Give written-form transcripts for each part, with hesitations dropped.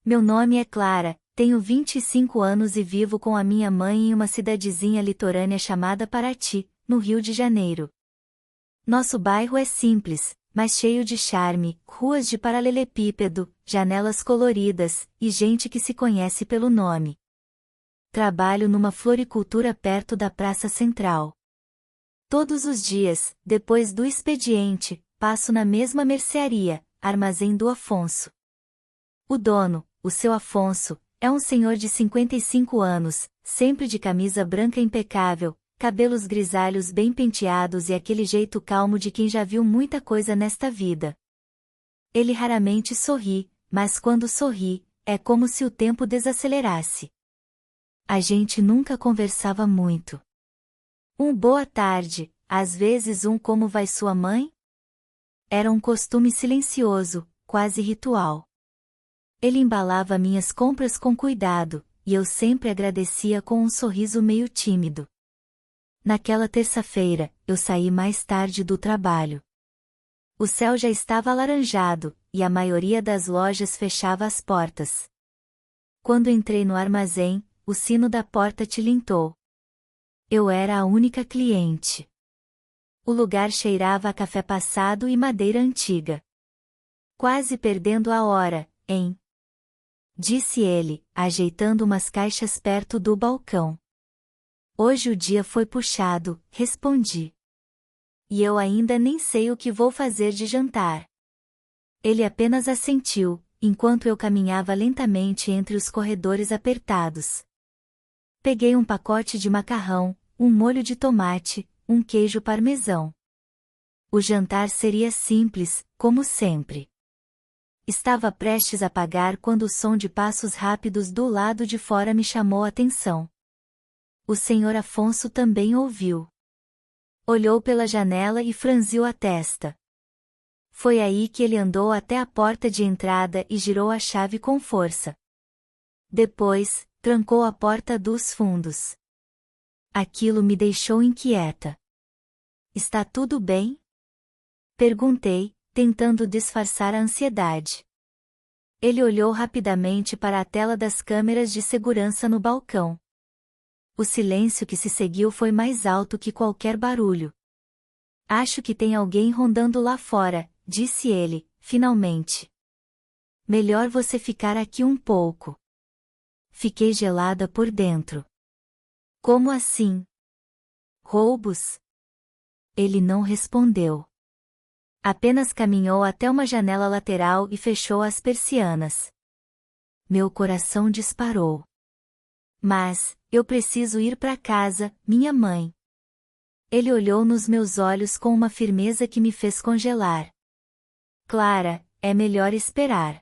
Meu nome é Clara, tenho 25 anos e vivo com a minha mãe em uma cidadezinha litorânea chamada Paraty, no Rio de Janeiro. Nosso bairro é simples, mas cheio de charme, ruas de paralelepípedo, janelas coloridas, e gente que se conhece pelo nome. Trabalho numa floricultura perto da Praça Central. Todos os dias, depois do expediente, passo na mesma mercearia, Armazém do Afonso. O dono, o seu Afonso, é um senhor de 55 anos, sempre de camisa branca impecável, cabelos grisalhos bem penteados e aquele jeito calmo de quem já viu muita coisa nesta vida. Ele raramente sorri, mas quando sorri, é como se o tempo desacelerasse. A gente nunca conversava muito. Boa tarde, às vezes como vai sua mãe? Era um costume silencioso, quase ritual. Ele embalava minhas compras com cuidado, e eu sempre agradecia com um sorriso meio tímido. Naquela terça-feira, eu saí mais tarde do trabalho. O céu já estava alaranjado, e a maioria das lojas fechava as portas. Quando entrei no armazém, o sino da porta tilintou. Eu era a única cliente. O lugar cheirava a café passado e madeira antiga. Quase perdendo a hora, hein? Disse ele, ajeitando umas caixas perto do balcão. Hoje o dia foi puxado, respondi. E eu ainda nem sei o que vou fazer de jantar. Ele apenas assentiu, enquanto eu caminhava lentamente entre os corredores apertados. Peguei um pacote de macarrão, um molho de tomate, um queijo parmesão. O jantar seria simples, como sempre. Estava prestes a pagar quando o som de passos rápidos do lado de fora me chamou a atenção. O senhor Afonso também ouviu. Olhou pela janela e franziu a testa. Foi aí que ele andou até a porta de entrada e girou a chave com força. Depois, trancou a porta dos fundos. Aquilo me deixou inquieta. Está tudo bem? Perguntei, tentando disfarçar a ansiedade. Ele olhou rapidamente para a tela das câmeras de segurança no balcão. O silêncio que se seguiu foi mais alto que qualquer barulho. Acho que tem alguém rondando lá fora, disse ele, finalmente. Melhor você ficar aqui um pouco. Fiquei gelada por dentro. Como assim? Roubos? Ele não respondeu. Apenas caminhou até uma janela lateral e fechou as persianas. Meu coração disparou. Mas, eu preciso ir para casa, minha mãe. Ele olhou nos meus olhos com uma firmeza que me fez congelar. Clara, é melhor esperar.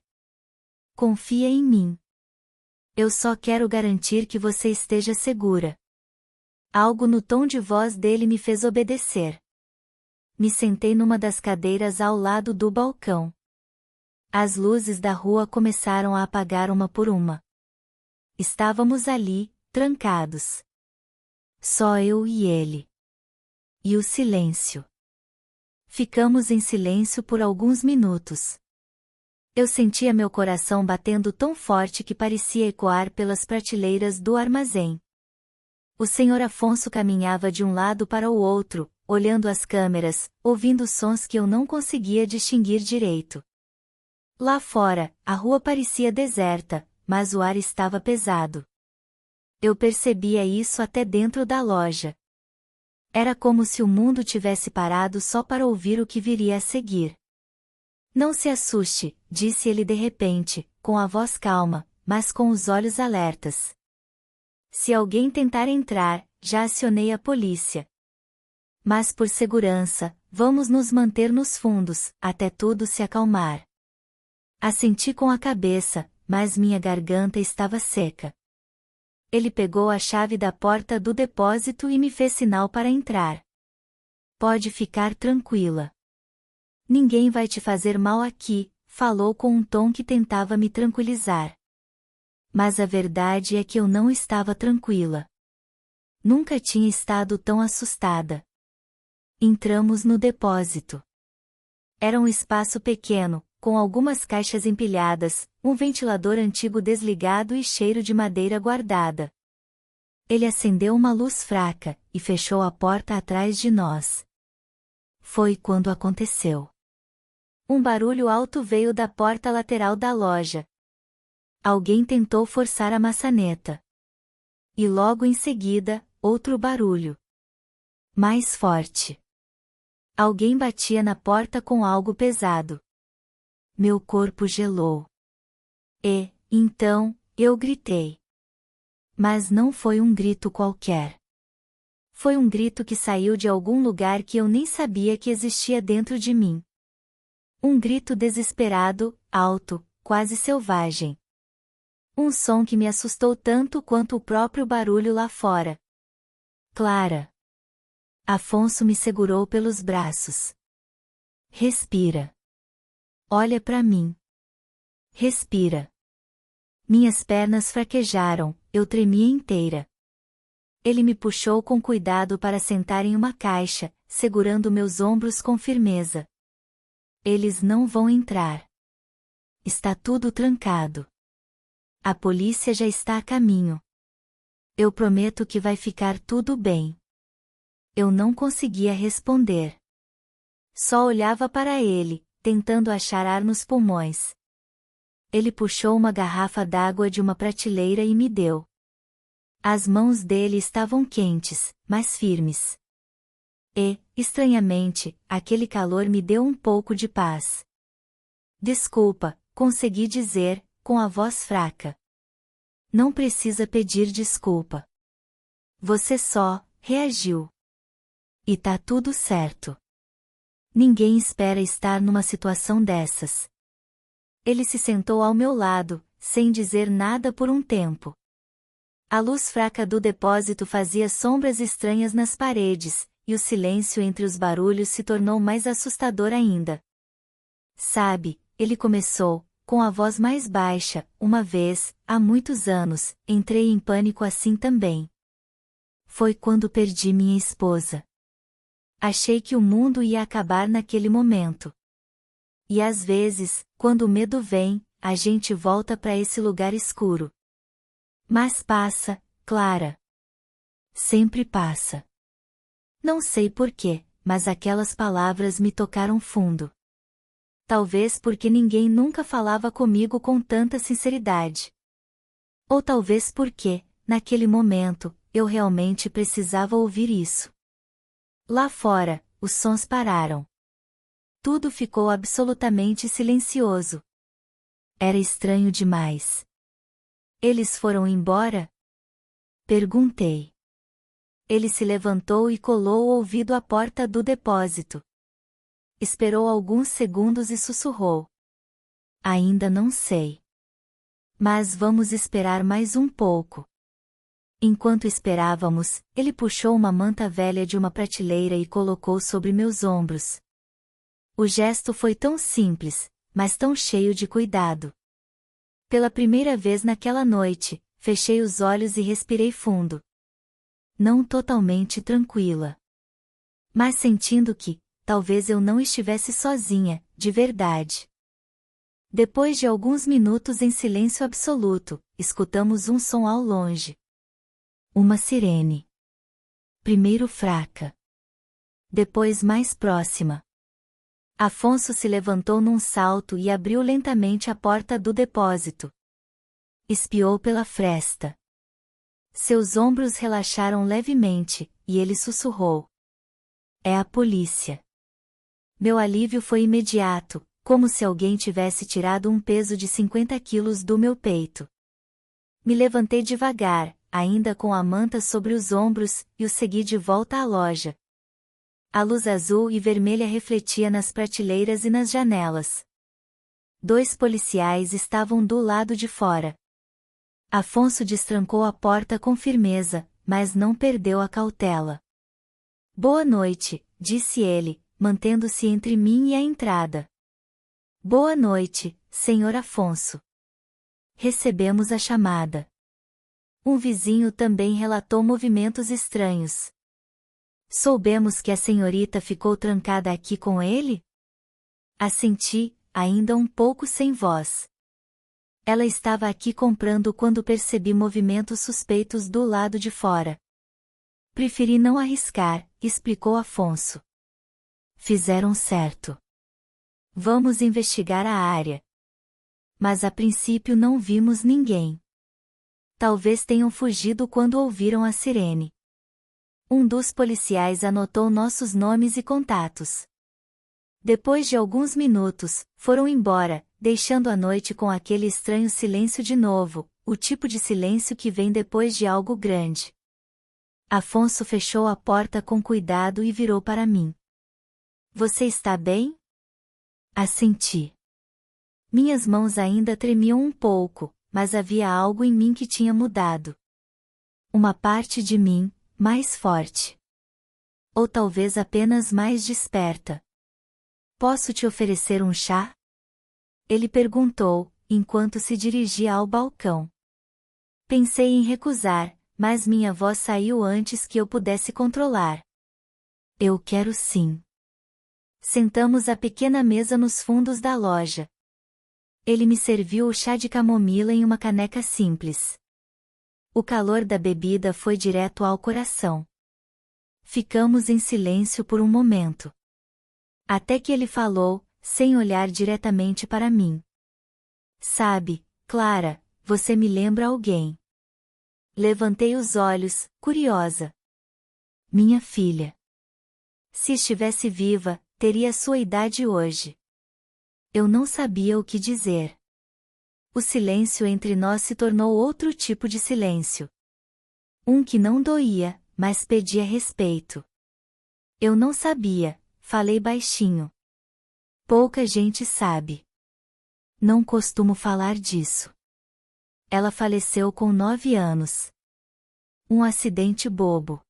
Confia em mim. Eu só quero garantir que você esteja segura. Algo no tom de voz dele me fez obedecer. Me sentei numa das cadeiras ao lado do balcão. As luzes da rua começaram a apagar uma por uma. Estávamos ali, trancados. Só eu e ele. E o silêncio. Ficamos em silêncio por alguns minutos. Eu sentia meu coração batendo tão forte que parecia ecoar pelas prateleiras do armazém. O senhor Afonso caminhava de um lado para o outro, olhando as câmeras, ouvindo sons que eu não conseguia distinguir direito. Lá fora, a rua parecia deserta, mas o ar estava pesado. Eu percebia isso até dentro da loja. Era como se o mundo tivesse parado só para ouvir o que viria a seguir. Não se assuste, disse ele de repente, com a voz calma, mas com os olhos alertas. Se alguém tentar entrar, já acionei a polícia. Mas por segurança, vamos nos manter nos fundos, até tudo se acalmar. Assenti com a cabeça, mas minha garganta estava seca. Ele pegou a chave da porta do depósito e me fez sinal para entrar. Pode ficar tranquila. Ninguém vai te fazer mal aqui, falou com um tom que tentava me tranquilizar. Mas a verdade é que eu não estava tranquila. Nunca tinha estado tão assustada. Entramos no depósito. Era um espaço pequeno, com algumas caixas empilhadas, um ventilador antigo desligado e cheiro de madeira guardada. Ele acendeu uma luz fraca e fechou a porta atrás de nós. Foi quando aconteceu. Um barulho alto veio da porta lateral da loja. Alguém tentou forçar a maçaneta. E logo em seguida, outro barulho. Mais forte. Alguém batia na porta com algo pesado. Meu corpo gelou. E, então, eu gritei. Mas não foi um grito qualquer. Foi um grito que saiu de algum lugar que eu nem sabia que existia dentro de mim. Um grito desesperado, alto, quase selvagem. Um som que me assustou tanto quanto o próprio barulho lá fora. Clara. Afonso me segurou pelos braços. Respira. Olha para mim. Respira. Minhas pernas fraquejaram, eu tremia inteira. Ele me puxou com cuidado para sentar em uma caixa, segurando meus ombros com firmeza. Eles não vão entrar. Está tudo trancado. A polícia já está a caminho. Eu prometo que vai ficar tudo bem. Eu não conseguia responder. Só olhava para ele, tentando achar ar nos pulmões. Ele puxou uma garrafa d'água de uma prateleira e me deu. As mãos dele estavam quentes, mas firmes. E, estranhamente, aquele calor me deu um pouco de paz. Desculpa, consegui dizer, com a voz fraca. Não precisa pedir desculpa. Você só reagiu. E tá tudo certo. Ninguém espera estar numa situação dessas. Ele se sentou ao meu lado, sem dizer nada por um tempo. A luz fraca do depósito fazia sombras estranhas nas paredes, e o silêncio entre os barulhos se tornou mais assustador ainda. Sabe, ele começou, com a voz mais baixa, uma vez, há muitos anos, entrei em pânico assim também. Foi quando perdi minha esposa. Achei que o mundo ia acabar naquele momento. E às vezes, quando o medo vem, a gente volta para esse lugar escuro. Mas passa, Clara. Sempre passa. Não sei porquê, mas aquelas palavras me tocaram fundo. Talvez porque ninguém nunca falava comigo com tanta sinceridade. Ou talvez porque, naquele momento, eu realmente precisava ouvir isso. Lá fora, os sons pararam. Tudo ficou absolutamente silencioso. Era estranho demais. Eles foram embora? Perguntei. Ele se levantou e colou o ouvido à porta do depósito. Esperou alguns segundos e sussurrou. Ainda não sei. Mas vamos esperar mais um pouco. Enquanto esperávamos, ele puxou uma manta velha de uma prateleira e colocou sobre meus ombros. O gesto foi tão simples, mas tão cheio de cuidado. Pela primeira vez naquela noite, fechei os olhos e respirei fundo. Não totalmente tranquila. Mas sentindo que, talvez eu não estivesse sozinha, de verdade. Depois de alguns minutos em silêncio absoluto, escutamos um som ao longe. Uma sirene. Primeiro fraca. Depois mais próxima. Afonso se levantou num salto e abriu lentamente a porta do depósito. Espiou pela fresta. Seus ombros relaxaram levemente, e ele sussurrou. É a polícia. Meu alívio foi imediato, como se alguém tivesse tirado um peso de 50 quilos do meu peito. Me levantei devagar, ainda com a manta sobre os ombros, e o segui de volta à loja. A luz azul e vermelha refletia nas prateleiras e nas janelas. 2 policiais estavam do lado de fora. Afonso destrancou a porta com firmeza, mas não perdeu a cautela. Boa noite, disse ele, mantendo-se entre mim e a entrada. Boa noite, Sr. Afonso. Recebemos a chamada. Um vizinho também relatou movimentos estranhos. Soubemos que a senhorita ficou trancada aqui com ele? Assenti, ainda um pouco sem voz. Ela estava aqui comprando quando percebi movimentos suspeitos do lado de fora. Preferi não arriscar, explicou Afonso. Fizeram certo. Vamos investigar a área. Mas a princípio não vimos ninguém. Talvez tenham fugido quando ouviram a sirene. Um dos policiais anotou nossos nomes e contatos. Depois de alguns minutos, foram embora, deixando a noite com aquele estranho silêncio de novo, o tipo de silêncio que vem depois de algo grande. Afonso fechou a porta com cuidado e virou para mim. Você está bem? Assenti. Minhas mãos ainda tremiam um pouco, mas havia algo em mim que tinha mudado. Uma parte de mim, mais forte. Ou talvez apenas mais desperta. Posso te oferecer um chá? Ele perguntou, enquanto se dirigia ao balcão. Pensei em recusar, mas minha voz saiu antes que eu pudesse controlar. Eu quero sim. Sentamos à pequena mesa nos fundos da loja. Ele me serviu o chá de camomila em uma caneca simples. O calor da bebida foi direto ao coração. Ficamos em silêncio por um momento. Até que ele falou, sem olhar diretamente para mim. Sabe, Clara, você me lembra alguém. Levantei os olhos, curiosa. Minha filha. Se estivesse viva, teria sua idade hoje. Eu não sabia o que dizer. O silêncio entre nós se tornou outro tipo de silêncio. Um que não doía, mas pedia respeito. Eu não sabia, falei baixinho. Pouca gente sabe. Não costumo falar disso. Ela faleceu com 9 anos. Um acidente bobo.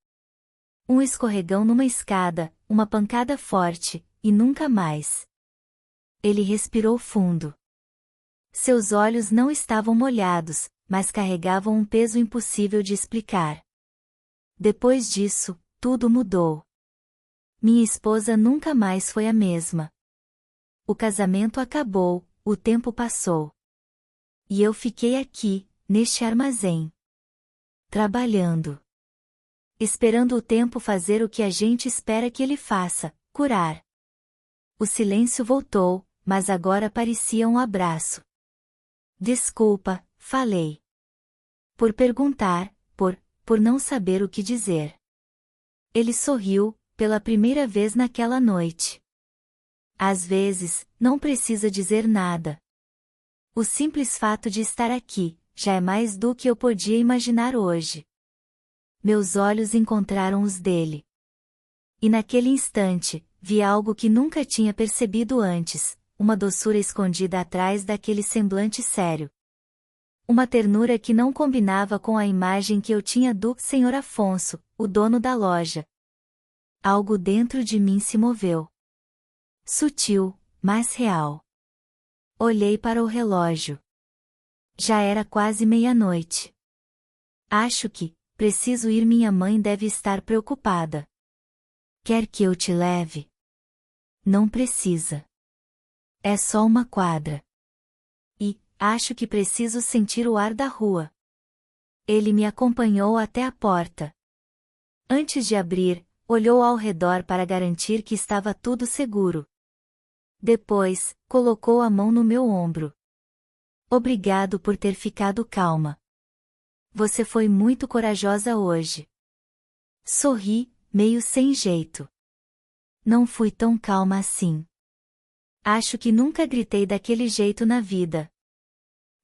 Um escorregão numa escada, uma pancada forte, e nunca mais. Ele respirou fundo. Seus olhos não estavam molhados, mas carregavam um peso impossível de explicar. Depois disso, tudo mudou. Minha esposa nunca mais foi a mesma. O casamento acabou, o tempo passou. E eu fiquei aqui, neste armazém. Trabalhando. Esperando o tempo fazer o que a gente espera que ele faça, curar. O silêncio voltou, mas agora parecia um abraço. Desculpa, falei. Por perguntar, por não saber o que dizer. Ele sorriu, pela primeira vez naquela noite. Às vezes, não precisa dizer nada. O simples fato de estar aqui, já é mais do que eu podia imaginar hoje. Meus olhos encontraram os dele. E naquele instante, vi algo que nunca tinha percebido antes, uma doçura escondida atrás daquele semblante sério. Uma ternura que não combinava com a imagem que eu tinha do Sr. Afonso, o dono da loja. Algo dentro de mim se moveu. Sutil, mas real. Olhei para o relógio. Já era quase meia-noite. Acho que, preciso ir, minha mãe deve estar preocupada. Quer que eu te leve? Não precisa. É só uma quadra. E, acho que preciso sentir o ar da rua. Ele me acompanhou até a porta. Antes de abrir, olhou ao redor para garantir que estava tudo seguro. Depois, colocou a mão no meu ombro. Obrigado por ter ficado calma. Você foi muito corajosa hoje. Sorri, meio sem jeito. Não fui tão calma assim. Acho que nunca gritei daquele jeito na vida.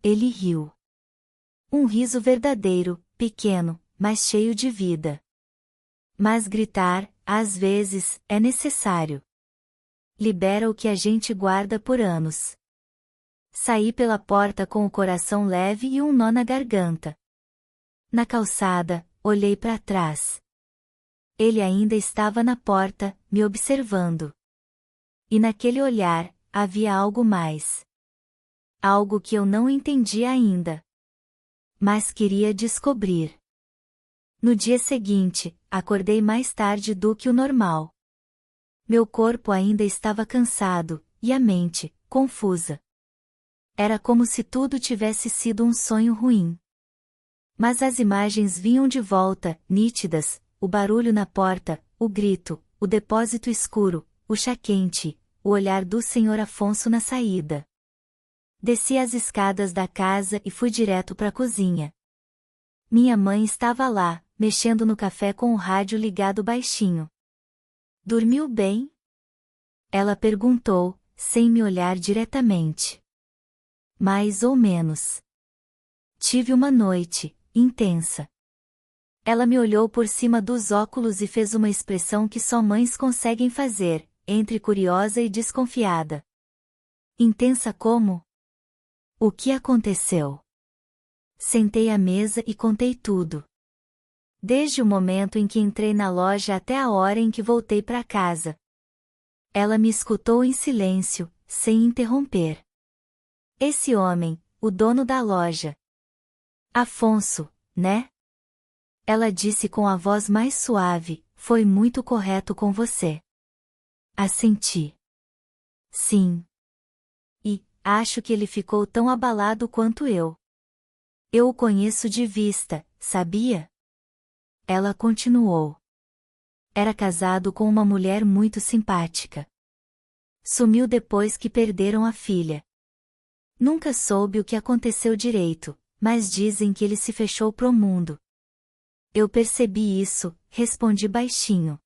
Ele riu. Um riso verdadeiro, pequeno, mas cheio de vida. Mas gritar, às vezes, é necessário. Libera o que a gente guarda por anos. Saí pela porta com o coração leve e um nó na garganta. Na calçada, olhei para trás. Ele ainda estava na porta, me observando. E naquele olhar, havia algo mais. Algo que eu não entendia ainda. Mas queria descobrir. No dia seguinte, acordei mais tarde do que o normal. Meu corpo ainda estava cansado, e a mente, confusa. Era como se tudo tivesse sido um sonho ruim. Mas as imagens vinham de volta, nítidas, o barulho na porta, o grito, o depósito escuro, o chá quente, o olhar do Sr. Afonso na saída. Desci as escadas da casa e fui direto para a cozinha. Minha mãe estava lá, mexendo no café com o rádio ligado baixinho. Dormiu bem? Ela perguntou, sem me olhar diretamente. Mais ou menos. Tive uma noite intensa. Ela me olhou por cima dos óculos e fez uma expressão que só mães conseguem fazer, entre curiosa e desconfiada. Intensa como? O que aconteceu? Sentei à mesa e contei tudo. Desde o momento em que entrei na loja até a hora em que voltei para casa. Ela me escutou em silêncio, sem interromper. Esse homem, o dono da loja. Afonso, né? Ela disse com a voz mais suave, foi muito correto com você. Assenti. Sim. E, acho que ele ficou tão abalado quanto eu. Eu o conheço de vista, sabia? Ela continuou. Era casado com uma mulher muito simpática. Sumiu depois que perderam a filha. Nunca soube o que aconteceu direito, mas dizem que ele se fechou pro mundo. Eu percebi isso, respondi baixinho.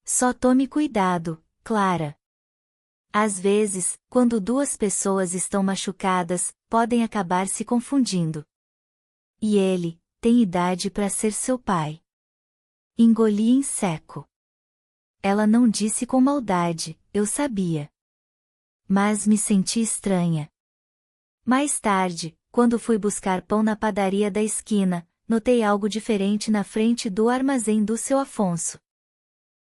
Só tome cuidado, Clara. Às vezes, quando duas pessoas estão machucadas, podem acabar se confundindo. E ele, tem idade para ser seu pai. Engoli em seco. Ela não disse com maldade, eu sabia. Mas me senti estranha. Mais tarde, quando fui buscar pão na padaria da esquina, notei algo diferente na frente do armazém do seu Afonso.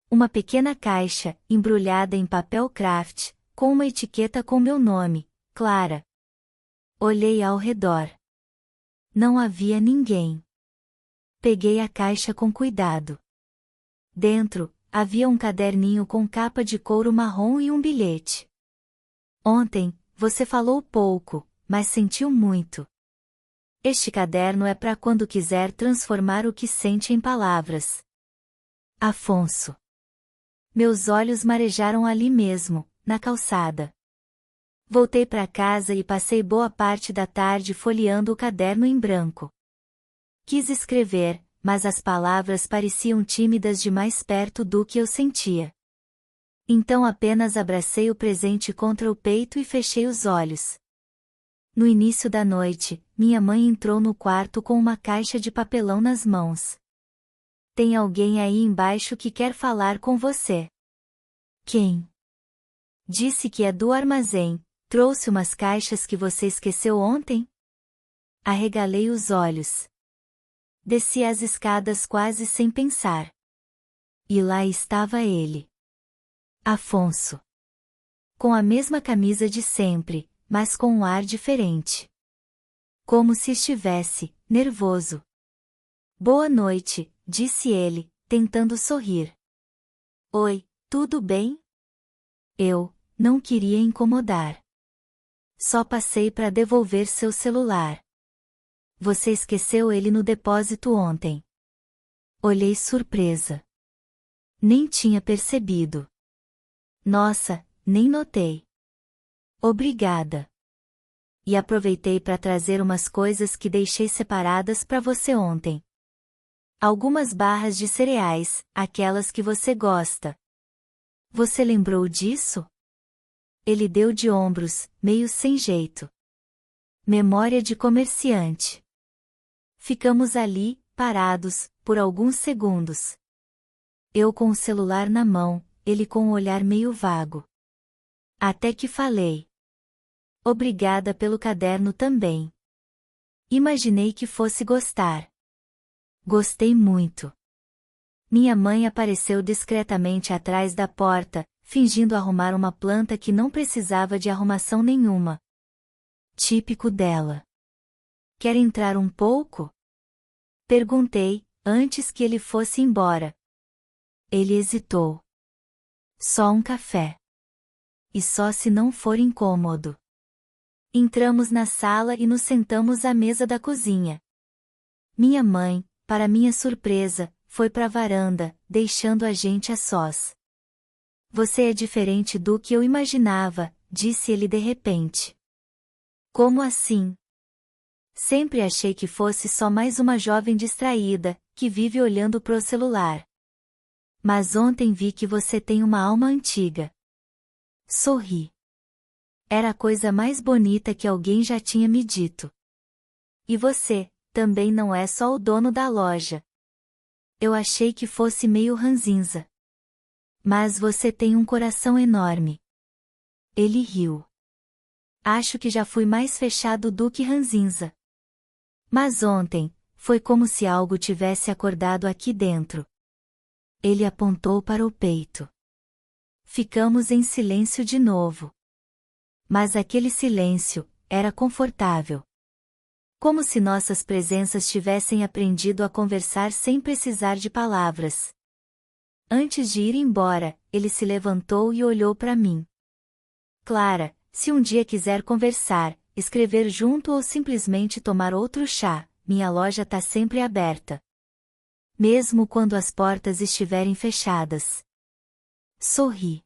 Uma pequena caixa, embrulhada em papel craft, com uma etiqueta com meu nome, Clara. Olhei ao redor. Não havia ninguém. Peguei a caixa com cuidado. Dentro, havia um caderninho com capa de couro marrom e um bilhete. Ontem, você falou pouco, mas sentiu muito. Este caderno é para quando quiser transformar o que sente em palavras. Afonso. Meus olhos marejaram ali mesmo, na calçada. Voltei para casa e passei boa parte da tarde folheando o caderno em branco. Quis escrever, mas as palavras pareciam tímidas demais perto do que eu sentia. Então apenas abracei o presente contra o peito e fechei os olhos. No início da noite, minha mãe entrou no quarto com uma caixa de papelão nas mãos. Tem alguém aí embaixo que quer falar com você. Quem? Disse que é do armazém, trouxe umas caixas que você esqueceu ontem? Arregalei os olhos. Desci as escadas quase sem pensar. E lá estava ele. Afonso. Com a mesma camisa de sempre, mas com um ar diferente. Como se estivesse nervoso. Boa noite, disse ele, tentando sorrir. Oi, tudo bem? Eu não queria incomodar. Só passei para devolver seu celular. Você esqueceu ele no depósito ontem. Olhei surpresa. Nem tinha percebido. Nossa, nem notei. Obrigada. E aproveitei para trazer umas coisas que deixei separadas para você ontem. Algumas barras de cereais, aquelas que você gosta. Você lembrou disso? Ele deu de ombros, meio sem jeito. Memória de comerciante. Ficamos ali, parados, por alguns segundos. Eu com o celular na mão, ele com um olhar meio vago. Até que falei. Obrigada pelo caderno também. Imaginei que fosse gostar. Gostei muito. Minha mãe apareceu discretamente atrás da porta, fingindo arrumar uma planta que não precisava de arrumação nenhuma. Típico dela. Quer entrar um pouco? Perguntei, antes que ele fosse embora. Ele hesitou. Só um café. e só se não for incômodo. Entramos na sala e nos sentamos à mesa da cozinha. Minha mãe, para minha surpresa, foi para a varanda, deixando a gente a sós. Você é diferente do que eu imaginava, disse ele de repente. Como assim? Sempre achei que fosse só mais uma jovem distraída, que vive olhando pro celular. Mas ontem vi que você tem uma alma antiga. Sorri. Era a coisa mais bonita que alguém já tinha me dito. E você, também não é só o dono da loja. Eu achei que fosse meio ranzinza. Mas você tem um coração enorme. Ele riu. Acho que já fui mais fechado do que ranzinza. Mas ontem, foi como se algo tivesse acordado aqui dentro. Ele apontou para o peito. Ficamos em silêncio de novo. Mas aquele silêncio era confortável. Como se nossas presenças tivessem aprendido a conversar sem precisar de palavras. Antes de ir embora, ele se levantou e olhou para mim. Clara, se um dia quiser conversar, escrever junto ou simplesmente tomar outro chá, minha loja tá sempre aberta. Mesmo quando as portas estiverem fechadas. Sorri.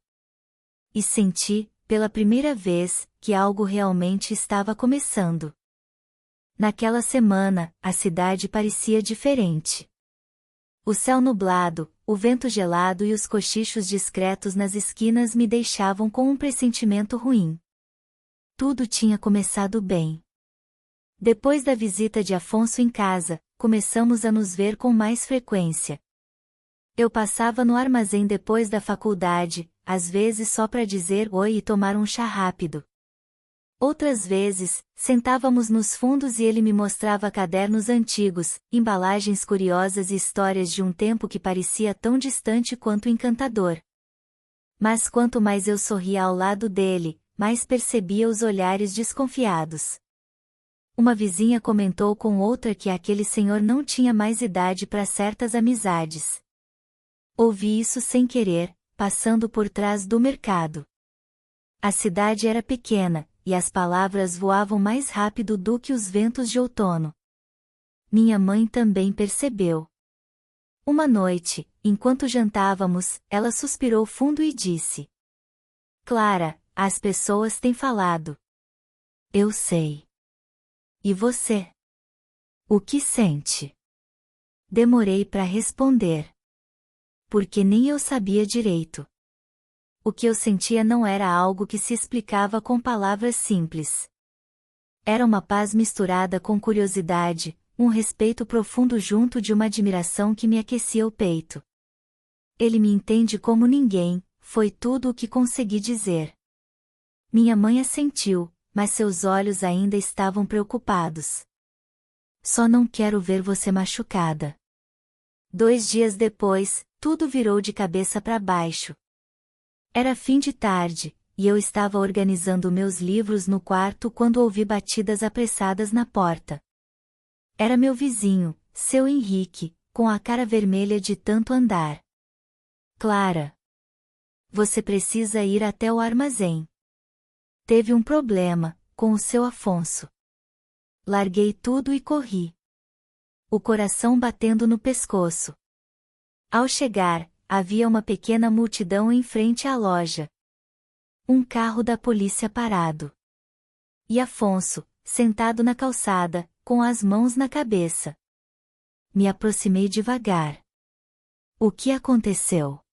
E senti, pela primeira vez, que algo realmente estava começando. Naquela semana, a cidade parecia diferente. O céu nublado, o vento gelado e os cochichos discretos nas esquinas me deixavam com um pressentimento ruim. Tudo tinha começado bem. Depois da visita de Afonso em casa, começamos a nos ver com mais frequência. Eu passava no armazém depois da faculdade, às vezes só para dizer oi e tomar um chá rápido. Outras vezes, sentávamos nos fundos e ele me mostrava cadernos antigos, embalagens curiosas e histórias de um tempo que parecia tão distante quanto encantador. Mas quanto mais eu sorria ao lado dele, mais percebia os olhares desconfiados. Uma vizinha comentou com outra que aquele senhor não tinha mais idade para certas amizades. Ouvi isso sem querer, passando por trás do mercado. A cidade era pequena, e as palavras voavam mais rápido do que os ventos de outono. Minha mãe também percebeu. Uma noite, enquanto jantávamos, ela suspirou fundo e disse: Clara, as pessoas têm falado. Eu sei. E você? O que sente? Demorei para responder. Porque nem eu sabia direito. O que eu sentia não era algo que se explicava com palavras simples. Era uma paz misturada com curiosidade, um respeito profundo junto de uma admiração que me aquecia o peito. Ele me entende como ninguém, foi tudo o que consegui dizer. Minha mãe assentiu, mas seus olhos ainda estavam preocupados. Só não quero ver você machucada. 2 dias depois, tudo virou de cabeça para baixo. Era fim de tarde, e eu estava organizando meus livros no quarto quando ouvi batidas apressadas na porta. Era meu vizinho, seu Henrique, com a cara vermelha de tanto andar. Clara. Você precisa ir até o armazém. Teve um problema, com o seu Afonso. Larguei tudo e corri. O coração batendo no pescoço. Ao chegar, havia uma pequena multidão em frente à loja. Um carro da polícia parado. E Afonso, sentado na calçada, com as mãos na cabeça. Me aproximei devagar. O que aconteceu?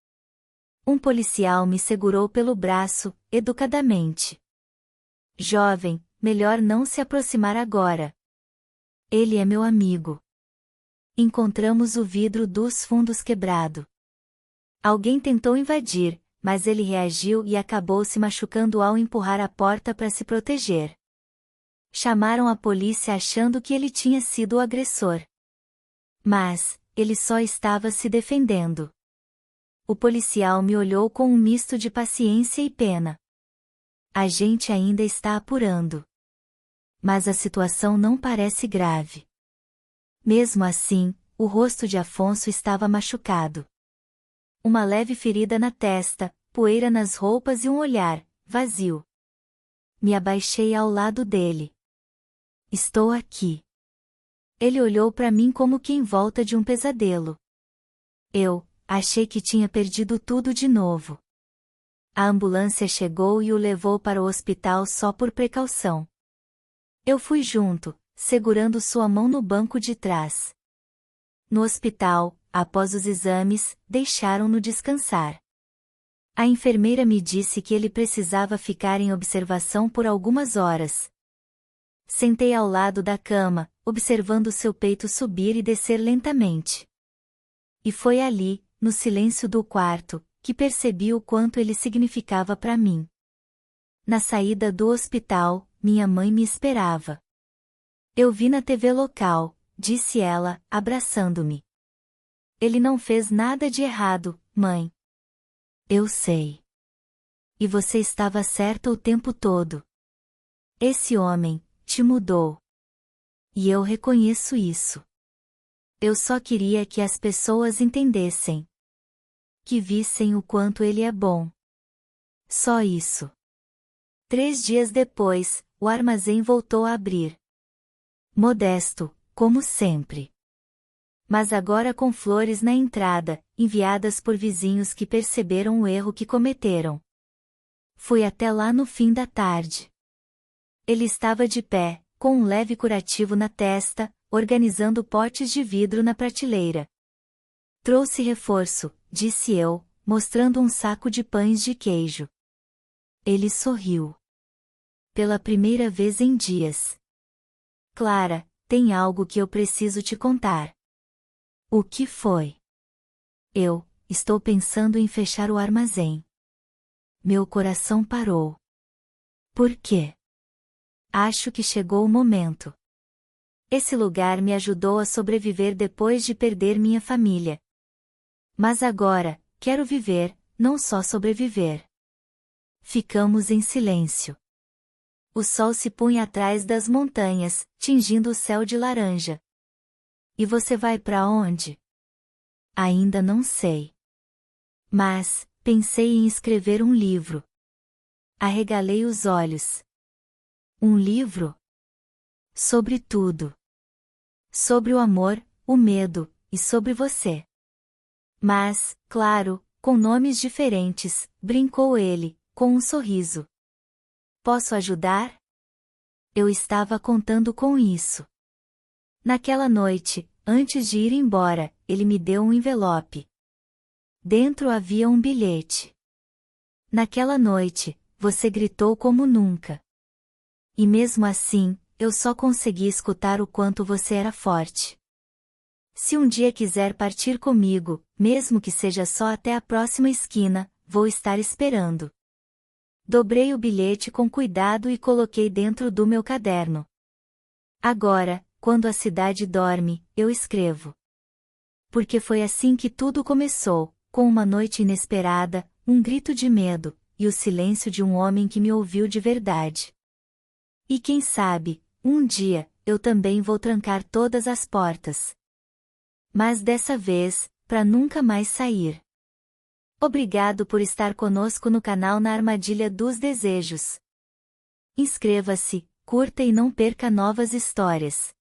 Um policial me segurou pelo braço, educadamente. Jovem, melhor não se aproximar agora. Ele é meu amigo. Encontramos o vidro dos fundos quebrado. Alguém tentou invadir, mas ele reagiu e acabou se machucando ao empurrar a porta para se proteger. Chamaram a polícia achando que ele tinha sido o agressor. Mas, ele só estava se defendendo. O policial me olhou com um misto de paciência e pena. A gente ainda está apurando. Mas a situação não parece grave. Mesmo assim, o rosto de Afonso estava machucado. Uma leve ferida na testa, poeira nas roupas e um olhar, vazio. Me abaixei ao lado dele. Estou aqui. Ele olhou para mim como que em volta de um pesadelo. Eu achei que tinha perdido tudo de novo. A ambulância chegou e o levou para o hospital só por precaução. Eu fui junto, segurando sua mão no banco de trás. No hospital, após os exames, deixaram-no descansar. A enfermeira me disse que ele precisava ficar em observação por algumas horas. Sentei ao lado da cama, observando seu peito subir e descer lentamente. E foi ali, no silêncio do quarto, que percebi o quanto ele significava para mim. Na saída do hospital, minha mãe me esperava. Eu vi na TV local, disse ela, abraçando-me. Ele não fez nada de errado, mãe. Eu sei. E você estava certa o tempo todo. Esse homem te mudou. E eu reconheço isso. Eu só queria que as pessoas entendessem. Que vissem o quanto ele é bom. Só isso. 3 dias depois, o armazém voltou a abrir. Modesto, como sempre. Mas agora com flores na entrada, enviadas por vizinhos que perceberam o erro que cometeram. Fui até lá no fim da tarde. Ele estava de pé, com um leve curativo na testa, organizando potes de vidro na prateleira. Trouxe reforço, disse eu, mostrando um saco de pães de queijo. Ele sorriu. Pela primeira vez em dias. Clara, tem algo que eu preciso te contar. O que foi? Eu estou pensando em fechar o armazém. Meu coração parou. Por quê? Acho que chegou o momento. Esse lugar me ajudou a sobreviver depois de perder minha família. Mas agora, quero viver, não só sobreviver. Ficamos em silêncio. O sol se punha atrás das montanhas, tingindo o céu de laranja. E você vai para onde? Ainda não sei. Mas, pensei em escrever um livro. Arregalei os olhos. Um livro? Sobre tudo. Sobre o amor, o medo, e sobre você. Mas, claro, com nomes diferentes, brincou ele, com um sorriso. Posso ajudar? Eu estava contando com isso. Naquela noite, antes de ir embora, ele me deu um envelope. Dentro havia um bilhete. Naquela noite, você gritou como nunca. E mesmo assim, eu só consegui escutar o quanto você era forte. Se um dia quiser partir comigo, mesmo que seja só até a próxima esquina, vou estar esperando. Dobrei o bilhete com cuidado e coloquei dentro do meu caderno. Agora, quando a cidade dorme, eu escrevo. Porque foi assim que tudo começou, com uma noite inesperada, um grito de medo, e o silêncio de um homem que me ouviu de verdade. E quem sabe, um dia, eu também vou trancar todas as portas. Mas dessa vez, para nunca mais sair. Obrigado por estar conosco no canal Na Armadilha dos Desejos. Inscreva-se, curta e não perca novas histórias.